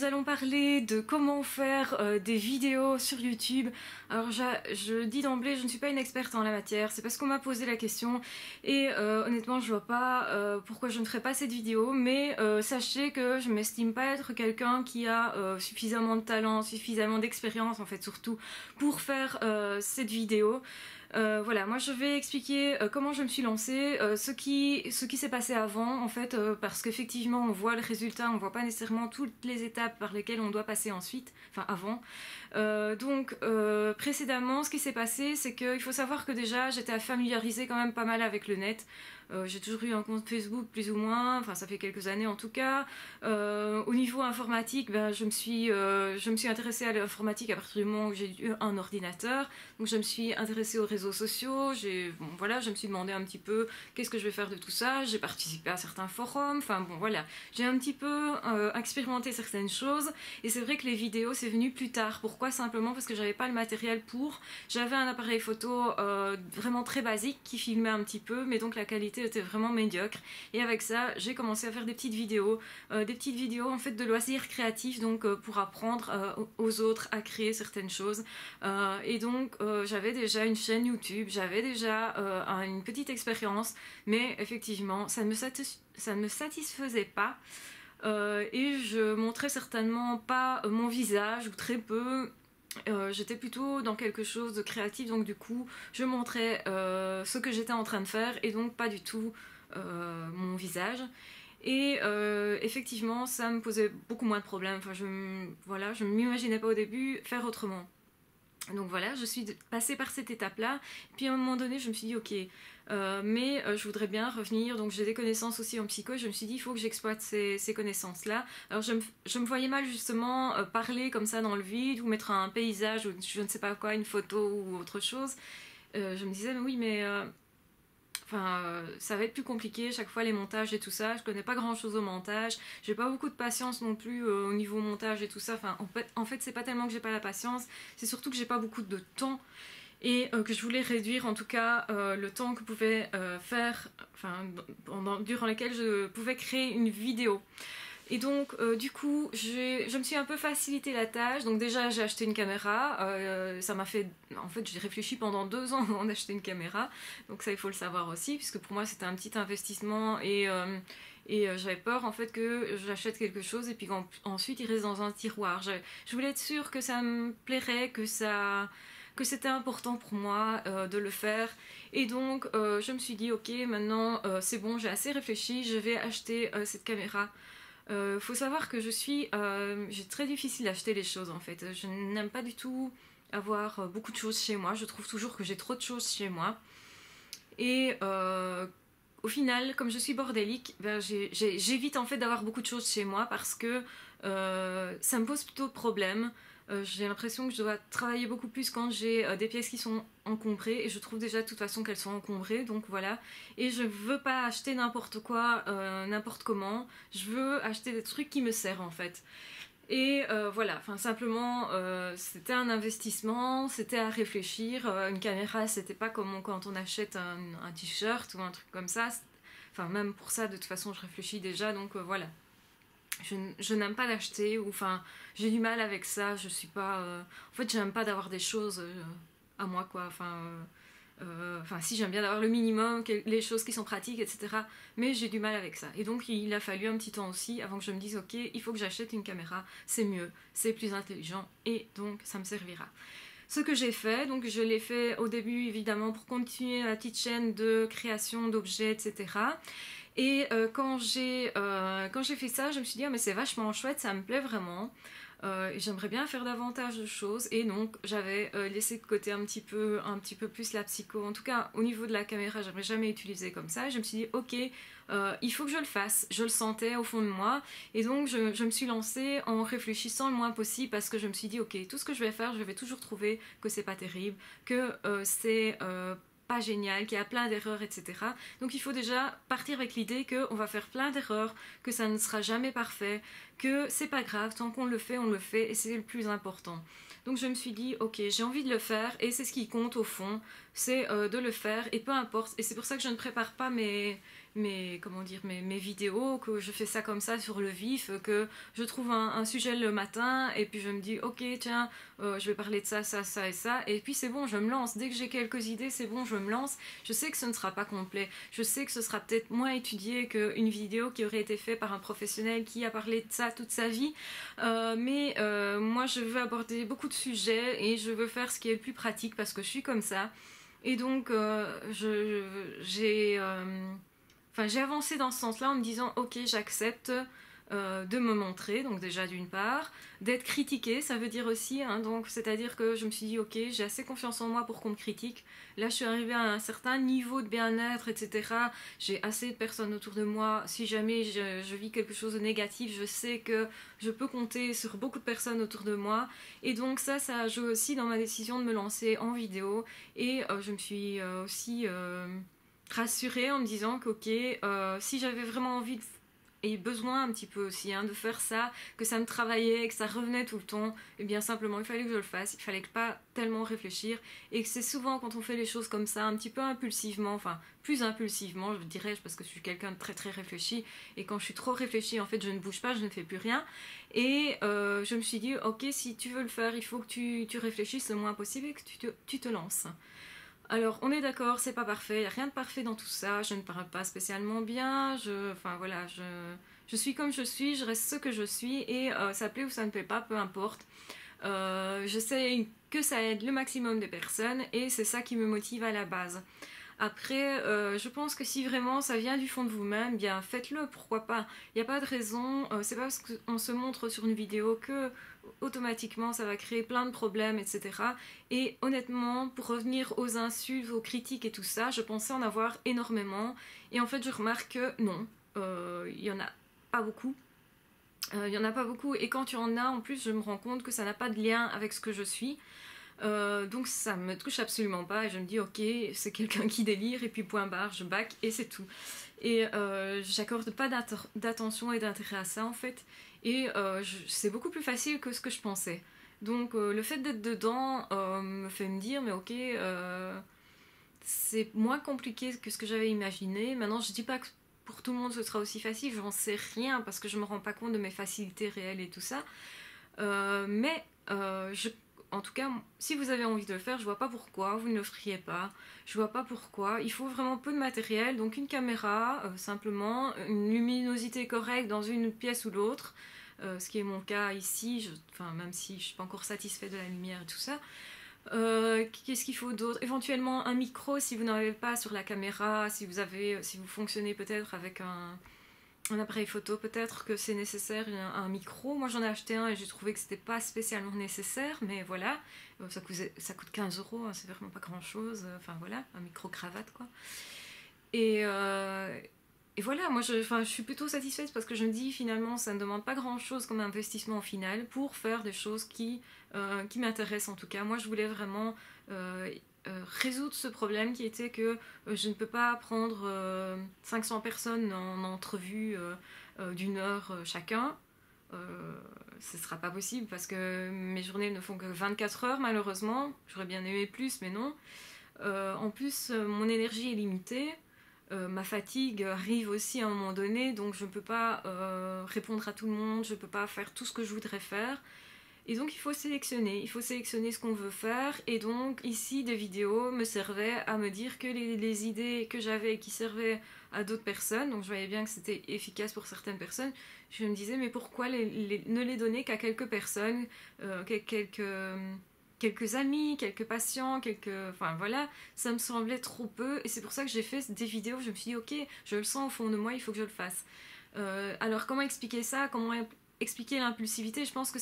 allons parler de comment faire des vidéos sur YouTube. Alors je dis d'emblée, je ne suis pas une experte en la matière, c'est parce qu'on m'a posé la question et honnêtement je vois pas pourquoi je ne ferais pas cette vidéo, mais sachez que je m'estime pas être quelqu'un qui a suffisamment de talent, suffisamment d'expérience en fait surtout pour faire cette vidéo. Voilà, moi je vais expliquer comment je me suis lancée, ce qui s'est passé avant en fait, parce qu'effectivement on voit le résultat, on voit pas nécessairement toutes les étapes par lesquelles on doit passer ensuite, enfin avant. Donc précédemment ce qui s'est passé c'est qu'il faut savoir que déjà j'étais familiarisée quand même pas mal avec le net. J'ai toujours eu un compte Facebook plus ou moins, enfin ça fait quelques années en tout cas. Au niveau informatique, ben, je me suis intéressée à l'informatique à partir du moment où j'ai eu un ordinateur. Donc je me suis intéressée aux réseaux sociaux, voilà, je me suis demandé un petit peu qu'est-ce que je vais faire de tout ça. J'ai participé à certains forums, enfin bon voilà, j'ai un petit peu expérimenté certaines choses. Et c'est vrai que les vidéos c'est venu plus tard. Pourquoi? Simplement parce que j'avais pas le matériel pour. J'avais un appareil photo vraiment très basique qui filmait un petit peu, mais donc la qualité était vraiment médiocre. Et avec ça, j'ai commencé à faire des petites vidéos en fait de loisirs créatifs, donc pour apprendre aux autres à créer certaines choses. Et donc j'avais déjà une chaîne YouTube, j'avais déjà une petite expérience, mais effectivement ça ne me satisfaisait pas. Et je montrais certainement pas mon visage ou très peu. J'étais plutôt dans quelque chose de créatif, donc du coup je montrais ce que j'étais en train de faire et donc pas du tout mon visage. Et effectivement ça me posait beaucoup moins de problèmes. Enfin, je ne m'imaginais pas au début faire autrement. Donc voilà, je suis passée par cette étape-là. Puis à un moment donné, je me suis dit ok, mais je voudrais bien revenir. Donc j'ai des connaissances aussi en psycho. Je me suis dit il faut que j'exploite ces connaissances-là. Alors je me voyais mal justement parler comme ça dans le vide ou mettre un paysage ou je ne sais pas quoi, une photo ou autre chose. Je me disais oui mais ça va être plus compliqué chaque fois les montages et tout ça. Je connais pas grand chose au montage. J'ai pas beaucoup de patience non plus au niveau montage et tout ça. Enfin, en fait, c'est pas tellement que j'ai pas la patience, c'est surtout que j'ai pas beaucoup de temps et que je voulais réduire en tout cas le temps que pouvait faire, durant lequel je pouvais créer une vidéo. Et donc du coup je me suis un peu facilité la tâche. Donc déjà j'ai acheté une caméra, ça m'a fait, en fait j'ai réfléchi pendant 2 ans avant d'acheter une caméra, donc ça il faut le savoir aussi puisque pour moi c'était un petit investissement et j'avais peur en fait que j'achète quelque chose et puis qu'ensuite il reste dans un tiroir. Je voulais être sûre que ça me plairait, que c'était important pour moi de le faire. Et donc je me suis dit ok maintenant c'est bon, j'ai assez réfléchi, je vais acheter cette caméra. Faut savoir que j'ai très difficile d'acheter les choses en fait. Je n'aime pas du tout avoir beaucoup de choses chez moi. Je trouve toujours que j'ai trop de choses chez moi. Et au final, comme je suis bordélique, ben, j'évite en fait d'avoir beaucoup de choses chez moi parce que ça me pose plutôt de problèmes. J'ai l'impression que je dois travailler beaucoup plus quand j'ai des pièces qui sont encombrées et je trouve déjà de toute façon qu'elles sont encombrées, donc voilà. Et je veux pas acheter n'importe quoi, n'importe comment. Je veux acheter des trucs qui me servent en fait. Et voilà, enfin simplement c'était un investissement, c'était à réfléchir. Une caméra c'était pas comme quand on achète un t-shirt ou un truc comme ça. Enfin même pour ça de toute façon je réfléchis déjà, donc voilà. Je n'aime pas l'acheter, ou enfin j'ai du mal avec ça, je suis pas en fait j'aime pas d'avoir des choses à moi quoi, si j'aime bien d'avoir le minimum, les choses qui sont pratiques etc, mais j'ai du mal avec ça. Et donc il a fallu un petit temps aussi avant que je me dise ok il faut que j'achète une caméra, c'est mieux, c'est plus intelligent et donc ça me servira. Ce que j'ai fait, donc je l'ai fait au début évidemment pour continuer la petite chaîne de création d'objets etc. Et quand j'ai fait ça, je me suis dit ah, mais c'est vachement chouette, ça me plaît vraiment. J'aimerais bien faire davantage de choses et donc j'avais laissé de côté un petit peu plus la psycho. En tout cas au niveau de la caméra j'avais jamais utilisé comme ça. Je me suis dit ok il faut que je le fasse, je le sentais au fond de moi et donc je me suis lancée en réfléchissant le moins possible parce que je me suis dit ok tout ce que je vais faire je vais toujours trouver que c'est pas terrible, que c'est pas génial, qu'il y a plein d'erreurs, etc. Donc il faut déjà partir avec l'idée qu'on va faire plein d'erreurs, que ça ne sera jamais parfait, que c'est pas grave, tant qu'on le fait, on le fait, et c'est le plus important. Donc je me suis dit, ok, j'ai envie de le faire, et c'est ce qui compte au fond, c'est de le faire, et peu importe. Et c'est pour ça que je ne prépare pas mes comment dire, mes vidéos, que je fais ça comme ça sur le vif, que je trouve un sujet le matin et puis je me dis ok tiens je vais parler de ça, ça, ça et ça, et puis c'est bon, je me lance. Dès que j'ai quelques idées, c'est bon, je me lance. Je sais que ce ne sera pas complet, je sais que ce sera peut-être moins étudié qu'une vidéo qui aurait été faite par un professionnel qui a parlé de ça toute sa vie, mais moi je veux aborder beaucoup de sujets et je veux faire ce qui est le plus pratique parce que je suis comme ça. Et donc j'ai avancé dans ce sens-là en me disant ok j'accepte de me montrer, donc déjà d'une part, d'être critiquée, ça veut dire aussi, hein, donc c'est-à-dire que je me suis dit ok j'ai assez confiance en moi pour qu'on me critique, là je suis arrivée à un certain niveau de bien-être, etc. J'ai assez de personnes autour de moi, si jamais je vis quelque chose de négatif, je sais que je peux compter sur beaucoup de personnes autour de moi, et donc ça joue aussi dans ma décision de me lancer en vidéo, et je me suis aussi rassurée en me disant que ok, si j'avais vraiment envie et besoin un petit peu aussi de faire ça, que ça me travaillait, que ça revenait tout le temps, et bien simplement il fallait que je le fasse, il fallait pas tellement réfléchir, et que c'est souvent quand on fait les choses comme ça, un petit peu impulsivement, enfin plus impulsivement je dirais, parce que je suis quelqu'un de très très réfléchi, et quand je suis trop réfléchie en fait je ne bouge pas, je ne fais plus rien, et je me suis dit ok si tu veux le faire il faut que tu réfléchisses le moins possible et que tu te lances. Alors, on est d'accord, c'est pas parfait, il n'y a rien de parfait dans tout ça, je ne parle pas spécialement bien, enfin voilà, je suis comme je suis, je reste ce que je suis, et ça plaît ou ça ne plaît pas, peu importe. J'essaie que ça aide le maximum de personnes, et c'est ça qui me motive à la base. Après, je pense que si vraiment ça vient du fond de vous-même, bien faites-le, pourquoi pas. Il n'y a pas de raison, c'est pas parce qu'on se montre sur une vidéo que automatiquement ça va créer plein de problèmes, etc. Et honnêtement, pour revenir aux insultes, aux critiques et tout ça, je pensais en avoir énormément. Et en fait, je remarque que non, il y en a pas beaucoup. Il y en a pas beaucoup, et quand il y en a, en plus, je me rends compte que ça n'a pas de lien avec ce que je suis. Donc ça me touche absolument pas, et je me dis ok c'est quelqu'un qui délire, et puis point barre, je back et c'est tout. Et j'accorde pas d'attention et d'intérêt à ça en fait, et c'est beaucoup plus facile que ce que je pensais. Donc le fait d'être dedans me fait me dire mais ok c'est moins compliqué que ce que j'avais imaginé. Maintenant je dis pas que pour tout le monde ce sera aussi facile, j'en sais rien parce que je me rends pas compte de mes facilités réelles et tout ça. Mais en tout cas, si vous avez envie de le faire, je vois pas pourquoi vous ne le feriez pas. Je vois pas pourquoi. Il faut vraiment peu de matériel, donc une caméra, simplement, une luminosité correcte dans une pièce ou l'autre, ce qui est mon cas ici, enfin, même si je suis pas encore satisfaite de la lumière et tout ça. Qu'est-ce qu'il faut d'autre? Éventuellement un micro si vous n'en avez pas sur la caméra, si vous fonctionnez peut-être avec un appareil photo, peut-être que c'est nécessaire un micro. Moi j'en ai acheté un et j'ai trouvé que c'était pas spécialement nécessaire, mais voilà, ça coûte 15 €, hein, c'est vraiment pas grand chose, enfin voilà, un micro cravate quoi. Et, et voilà, moi je suis plutôt satisfaite parce que je me dis finalement ça ne demande pas grand chose comme investissement au final pour faire des choses qui m'intéressent en tout cas. Moi je voulais vraiment résoudre ce problème qui était que je ne peux pas prendre 500 personnes en entrevue d'une heure chacun. Ce sera pas possible parce que mes journées ne font que 24 heures malheureusement. J'aurais bien aimé plus mais non. En plus mon énergie est limitée. Ma fatigue arrive aussi à un moment donné, donc je ne peux pas répondre à tout le monde, je ne peux pas faire tout ce que je voudrais faire. Et donc il faut sélectionner ce qu'on veut faire, et donc ici des vidéos me servaient à me dire que les idées que j'avais et qui servaient à d'autres personnes, donc je voyais bien que c'était efficace pour certaines personnes, je me disais mais pourquoi ne les donner qu'à quelques personnes, quelques amis, quelques patients, enfin voilà, ça me semblait trop peu, et c'est pour ça que j'ai fait des vidéos, je me suis dit ok, je le sens au fond de moi, il faut que je le fasse. Alors comment expliquer ça, comment expliquer l'impulsivité? Je pense que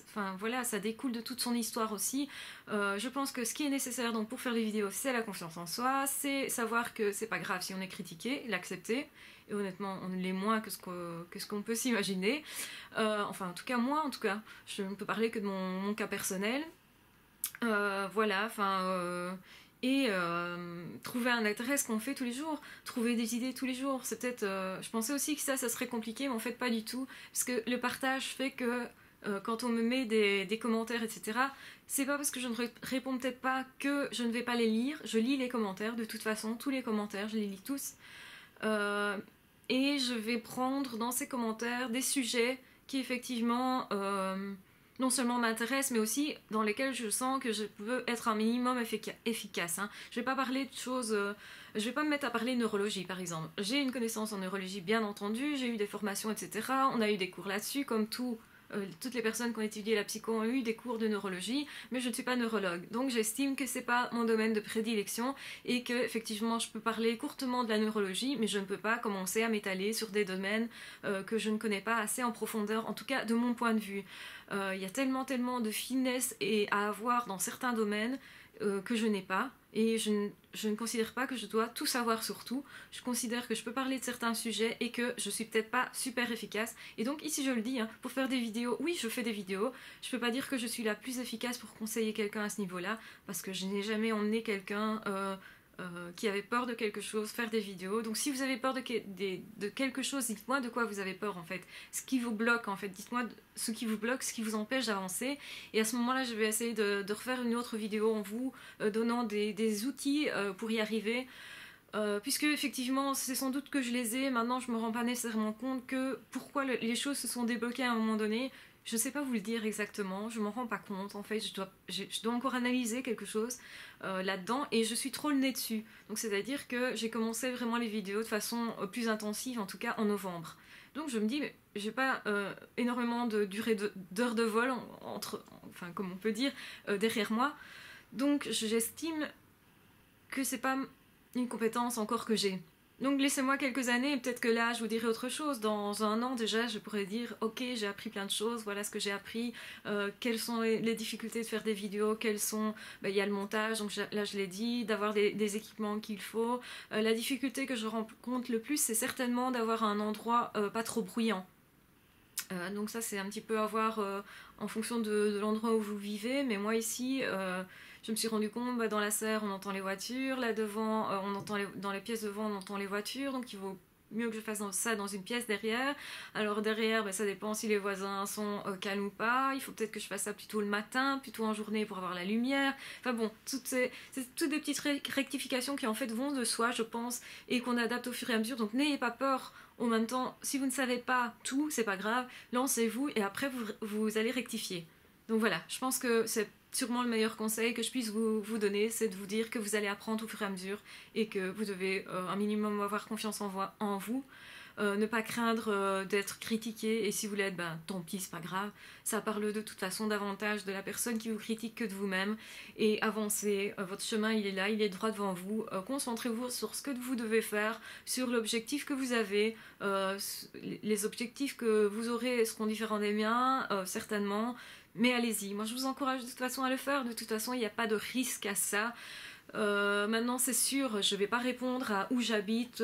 enfin voilà, ça découle de toute son histoire aussi. Je pense que ce qui est nécessaire donc pour faire des vidéos, c'est la confiance en soi, c'est savoir que c'est pas grave si on est critiqué, l'accepter. Et honnêtement, on l'est moins que ce qu'on peut s'imaginer. Enfin, en tout cas, moi, je ne peux parler que de mon cas personnel. Voilà, enfin, trouver un intérêt à ce qu'on fait tous les jours, trouver des idées tous les jours. C'est peut-être, je pensais aussi que ça serait compliqué, mais en fait pas du tout, parce que le partage fait que quand on me met des commentaires, etc., c'est pas parce que je ne réponds peut-être pas que je ne vais pas les lire. Je lis les commentaires, de toute façon, tous les commentaires, je les lis tous. Et je vais prendre dans ces commentaires des sujets qui effectivement non seulement m'intéressent, mais aussi dans lesquels je sens que je peux être un minimum efficace. Hein. Je vais pas parler de choses... je vais pas me mettre à parler de neurologie par exemple. J'ai une connaissance en neurologie bien entendu, j'ai eu des formations etc. On a eu des cours là-dessus comme toutes les personnes qui ont étudié la psycho ont eu des cours de neurologie, mais je ne suis pas neurologue. Donc j'estime que c'est pas mon domaine de prédilection et que effectivement je peux parler courtement de la neurologie, mais je ne peux pas commencer à m'étaler sur des domaines que je ne connais pas assez en profondeur, en tout cas de mon point de vue. Il y a tellement de finesse à avoir dans certains domaines que je n'ai pas. Et je ne considère pas que je dois tout savoir sur tout. Je considère que je peux parler de certains sujets et que je suis peut-être pas super efficace. Et donc ici je le dis, hein, pour faire des vidéos, oui je fais des vidéos. Je peux pas dire que je suis la plus efficace pour conseiller quelqu'un à ce niveau-là, parce que je n'ai jamais emmené quelqu'un qui avait peur de quelque chose faire des vidéos. Donc si vous avez peur de quelque chose, dites-moi de quoi vous avez peur en fait. Ce qui vous bloque en fait, dites-moi ce qui vous bloque, ce qui vous empêche d'avancer. Et à ce moment-là, je vais essayer de refaire une autre vidéo en vous donnant des outils pour y arriver. Puisque effectivement c'est sans doute que je les ai, maintenant je me rends pas nécessairement compte que pourquoi les choses se sont débloquées à un moment donné. Je sais pas vous le dire exactement, je m'en rends pas compte, en fait je dois encore analyser quelque chose là-dedans et je suis trop le nez dessus. Donc c'est à dire que j'ai commencé vraiment les vidéos de façon plus intensive, en tout cas en novembre. Donc je me dis, mais j'ai pas énormément de durée d'heures de vol enfin comme on peut dire, derrière moi. Donc j'estime que c'est pas une compétence encore que j'ai. Donc laissez-moi quelques années et peut-être que là je vous dirai autre chose. Dans un an déjà je pourrais dire ok j'ai appris plein de choses, voilà ce que j'ai appris, quelles sont les difficultés de faire des vidéos, quelles sont... il y a le montage, donc là je l'ai dit, d'avoir des équipements qu'il faut. La difficulté que je rencontre le plus c'est certainement d'avoir un endroit pas trop bruyant. Donc ça c'est un petit peu à voir en fonction de l'endroit où vous vivez, mais moi ici je me suis rendu compte, dans la serre on entend les voitures, là devant on entend dans les pièces devant on entend les voitures, donc il vaut mieux que je fasse ça dans une pièce derrière. Alors derrière ça dépend si les voisins sont calmes ou pas, il faut peut-être que je fasse ça plutôt le matin, plutôt en journée pour avoir la lumière. Enfin bon, c'est toutes des petites rectifications qui en fait vont de soi je pense et qu'on adapte au fur et à mesure, donc n'ayez pas peur. En même temps, si vous ne savez pas tout, c'est pas grave, lancez-vous et après vous allez rectifier. Donc voilà, je pense que c'est sûrement le meilleur conseil que je puisse vous donner, c'est de vous dire que vous allez apprendre au fur et à mesure et que vous devez un minimum avoir confiance en vous. Ne pas craindre d'être critiqué, et si vous l'êtes, tant pis, c'est pas grave. Ça parle de toute façon davantage de la personne qui vous critique que de vous-même. Et avancez, votre chemin il est là, il est droit devant vous. Concentrez-vous sur ce que vous devez faire, sur l'objectif que vous avez. Les objectifs que vous aurez seront différents des miens, certainement. Mais allez-y, moi je vous encourage de toute façon à le faire, de toute façon il n'y a pas de risque à ça. Maintenant c'est sûr, je vais pas répondre à où j'habite,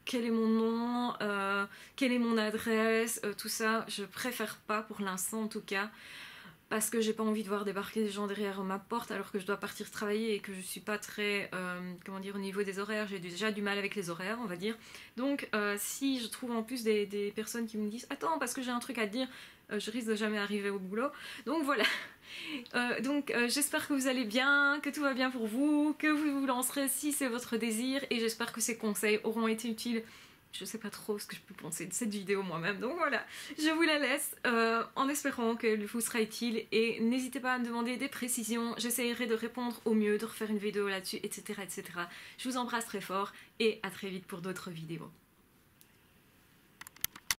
quel est mon nom, quelle est mon adresse, tout ça, je préfère pas pour l'instant en tout cas, parce que j'ai pas envie de voir débarquer des gens derrière ma porte alors que je dois partir travailler et que je suis pas très, comment dire, au niveau des horaires, j'ai déjà du mal avec les horaires on va dire. Donc si je trouve en plus des personnes qui me disent « Attends, parce que j'ai un truc à te dire », je risque de jamais arriver au boulot. Donc voilà. J'espère que vous allez bien, que tout va bien pour vous, que vous vous lancerez si c'est votre désir, et j'espère que ces conseils auront été utiles. Je sais pas trop ce que je peux penser de cette vidéo moi-même, donc voilà, je vous la laisse en espérant qu'elle vous sera utile, et n'hésitez pas à me demander des précisions, j'essaierai de répondre au mieux, de refaire une vidéo là-dessus, etc., etc. Je vous embrasse très fort et à très vite pour d'autres vidéos.